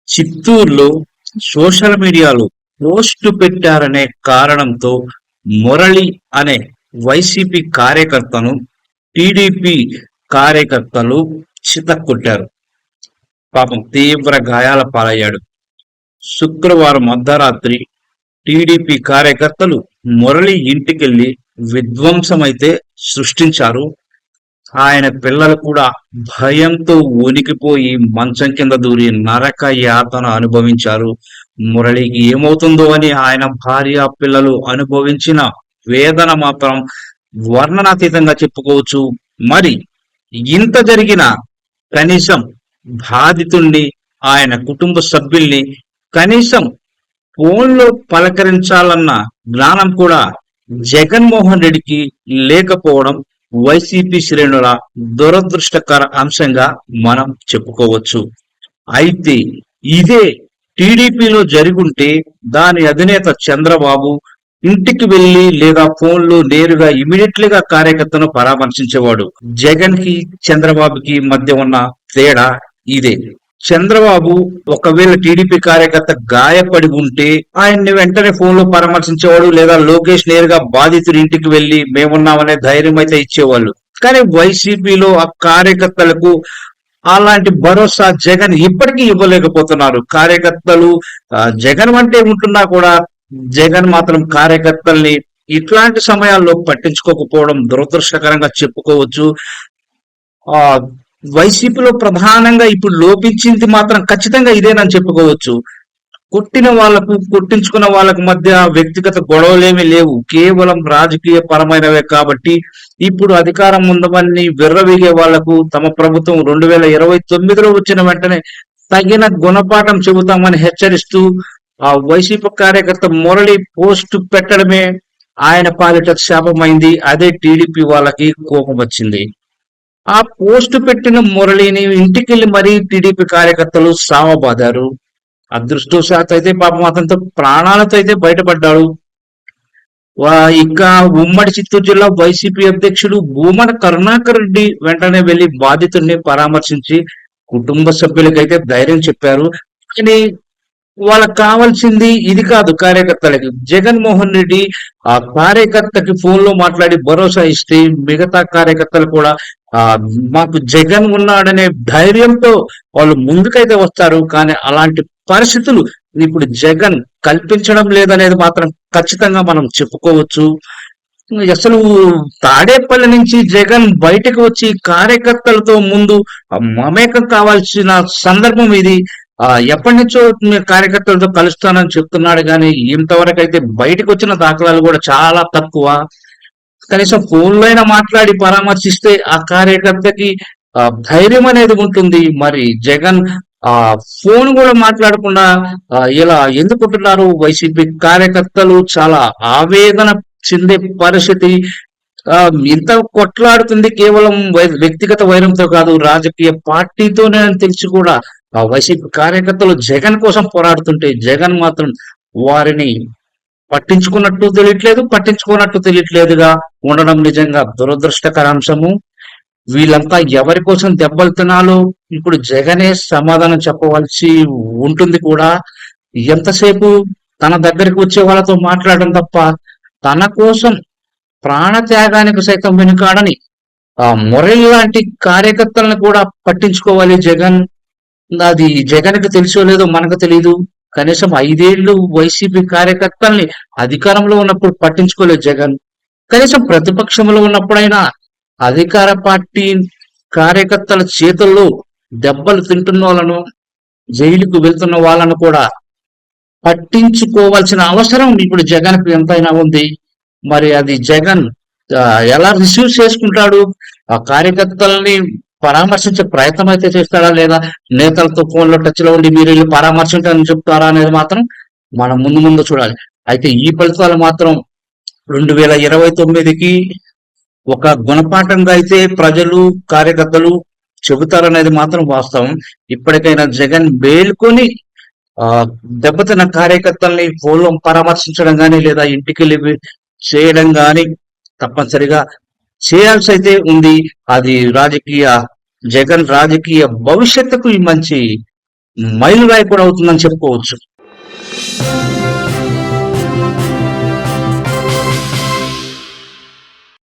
చిత్తూరులో సోషల్ మీడియాలో పోస్టు పెట్టారనే కారణంతో మురళి అనే వైసీపీ కార్యకర్తను టీడీపీ కార్యకర్తలు చితక్కొట్టారు. పాపం తీవ్ర గాయాల పాలయ్యాడు. శుక్రవారం అర్ధరాత్రి టీడీపీ కార్యకర్తలు మురళి ఇంటికెళ్లి విధ్వంసమైతే సృష్టించారు. ఆయన పిల్లలు కూడా భయంతో వణికిపోయి మంచం కింద దూరి నరక యాతన అనుభవించారు. మురళికి ఏమవుతుందో అని ఆయన భార్య పిల్లలు అనుభవించిన వేదన మాత్రం వర్ణనాతీతంగా చెప్పుకోవచ్చు. మరి ఇంత జరిగిన కనీసం బాధితుల్ని, ఆయన కుటుంబ సభ్యుల్ని కనీసం ఫోన్లో పలకరించాలన్న జ్ఞానం కూడా జగన్మోహన్ రెడ్డికి లేకపోవడం వైసీపీ శ్రేణుల దురదృష్టకర అంశంగా మనం చెప్పుకోవచ్చు. అయితే ఇదే టీడీపీలో జరుగుంటే దాని అధినేత చంద్రబాబు ఇంటికి వెళ్లి లేదా ఫోన్లో నేరుగా ఇమీడియట్లీగా కార్యకర్తను పరామర్శించేవాడు. జగన్ కి చంద్రబాబుకి మధ్య ఉన్న తేడా ఇదే. చంద్రబాబు ఒకవేళ టీడీపీ కార్యకర్త గాయపడి ఉంటే ఆయన్ని వెంటనే ఫోన్ లో పరామర్శించేవాడు, లేదా లోకేష్ నేరుగా బాధితుడి ఇంటికి వెళ్లి మేమున్నామనే ధైర్యం అయితే ఇచ్చేవాళ్ళు. కానీ వైసీపీలో ఆ కార్యకర్తలకు అలాంటి భరోసా జగన్ ఇప్పటికీ ఇవ్వలేకపోతున్నారు. కార్యకర్తలు జగన్ అంటే ఉంటున్నా కూడా జగన్ మాత్రం కార్యకర్తల్ని ఇట్లాంటి సమయాల్లో పట్టించుకోకపోవడం దురదృష్టకరంగా చెప్పుకోవచ్చు. ఆ వైసీపీలో ప్రధానంగా ఇప్పుడు లోపించింది మాత్రం ఖచ్చితంగా ఇదేనని చెప్పుకోవచ్చు. కొట్టిన వాళ్లకు కొట్టించుకున్న వాళ్ళకు మధ్య వ్యక్తిగత గొడవలేమీ లేవు, కేవలం రాజకీయ పరమైనవే. కాబట్టి ఇప్పుడు అధికారం ఉందమని విర్రవీగే వాళ్లకు తమ ప్రభుత్వం 2029లో వచ్చిన వెంటనే తగిన గుణపాఠం చెబుతామని హెచ్చరిస్తూ ఆ వైసీపీ కార్యకర్త మురళి పోస్టు పెట్టడమే ఆయన పాలిట శాపమైంది. అదే టీడీపీ వాళ్ళకి కోపం వచ్చింది. ఆ పోస్టు పెట్టిన మురళిని ఇంటికెళ్లి మరీ టీడీపీ కార్యకర్తలు సావబాదారు. అదృష్టవశాత్తు అయితే పాపం అతనితో ప్రాణాలతో అయితే బయటపడ్డాడు. ఇంకా ఉమ్మడి చిత్తూరు జిల్లా వైసీపీ అధ్యక్షుడు భూమన కరుణాకర్ రెడ్డి వెంటనే వెళ్లి బాధితుడిని పరామర్శించి కుటుంబ సభ్యులకైతే ధైర్యం చెప్పారు. కానీ వాళ్ళకి కావాల్సింది ఇది కాదు. కార్యకర్తలకి జగన్మోహన్ రెడ్డి ఆ కార్యకర్తకి ఫోన్ లో మాట్లాడి భరోసా ఇస్తే మిగతా కార్యకర్తలు కూడా మాకు జగన్ ఉన్నాడనే ధైర్యంతో వాళ్ళు ముందుకైతే వస్తారు. కానీ అలాంటి పరిస్థితులు ఇప్పుడు జగన్ కల్పించడం లేదనేది మాత్రం ఖచ్చితంగా మనం చెప్పుకోవచ్చు. అసలు తాడేపల్లి నుంచి జగన్ బయటకు వచ్చి కార్యకర్తలతో ముందు మమేకం కావాల్సిన సందర్భం ఇది. ఎప్పటి నుంచో కార్యకర్తలతో కలుస్తానని చెప్తున్నాడు, కానీ ఇంతవరకు అయితే బయటకు వచ్చిన దాఖలాలు కూడా చాలా తక్కువ. కనీసం ఫోన్లో అయినా మాట్లాడి పరామర్శిస్తే ఆ కార్యకర్తకి ధైర్యం అనేది ఉంటుంది. మరి జగన్ ఫోన్ కూడా మాట్లాడకుండా ఇలా ఎందుకుంటున్నారు? వైసీపీ కార్యకర్తలు చాలా ఆవేదన చెందే పరిస్థితి. ఇంత కొట్లాడుతుంది కేవలం వ్యక్తిగత వైరంతో కాదు, రాజకీయ పార్టీతోనే అని తెలిసి కూడా ఆ వైసీపీ కార్యకర్తలు జగన్ కోసం పోరాడుతుంటే జగన్ మాత్రం వారిని పట్టించుకున్నట్టు తెలియట్లేదు, పట్టించుకున్నట్టు తెలియట్లేదుగా ఉండడం నిజంగా దురదృష్టకర అంశము. వీళ్ళంతా ఎవరి కోసం దెబ్బలు తినాలో ఇప్పుడు జగనే సమాధానం చెప్పవలసి ఉంటుంది కూడా. ఎంతసేపు తన దగ్గరికి వచ్చే వాళ్ళతో మాట్లాడడం తప్ప తన కోసం ప్రాణ త్యాగానికి సైతం వెనుకాడని మురళి లాంటి కార్యకర్తలను కూడా పట్టించుకోవాలి జగన్. అది జగన్కి తెలుసో లేదో మనకు తెలియదు. కనీసం 5 ఏళ్ళు వైసీపీ కార్యకర్తల్ని అధికారంలో ఉన్నప్పుడు పట్టించుకోలేదు జగన్. కనీసం ప్రతిపక్షంలో ఉన్నప్పుడైనా అధికార పార్టీ కార్యకర్తల చేతుల్లో దెబ్బలు తింటున్న వాళ్ళను, జైలుకు వెళ్తున్న వాళ్ళను కూడా పట్టించుకోవాల్సిన అవసరం ఇప్పుడు జగన్కు ఎంతైనా ఉంది. మరి అది జగన్ ఎలా రిసీవ్ చేసుకుంటాడు? ఆ కార్యకర్తలని పరామర్శించే ప్రయత్నం అయితే చేస్తాడా, లేదా నేతలతో ఫోన్లో టచ్ లో ఉండి మీరు వెళ్ళి పరామర్శించని చెప్తారా అనేది మాత్రం మనం ముందు ముందు చూడాలి. అయితే ఈ ఫలితాలు మాత్రం 2029కి ఒక గుణపాఠంగా అయితే ప్రజలు కార్యకర్తలు చెబుతారనేది మాత్రం వాస్తవం. ఇప్పటికైనా జగన్ మేల్కొని దెబ్బతిన్న కార్యకర్తల్ని ఫోన్లో పరామర్శించడం కానీ లేదా ఇంటికి వెళ్ళి చేయడం కానీ తప్పనిసరిగా చేయాల్సి అయితే ఉంది. అది జగన్ రాజకీయ భవిష్యత్తుకు మంచి మైలురాయి కూడా అవుతుందని చెప్పుకోవచ్చు.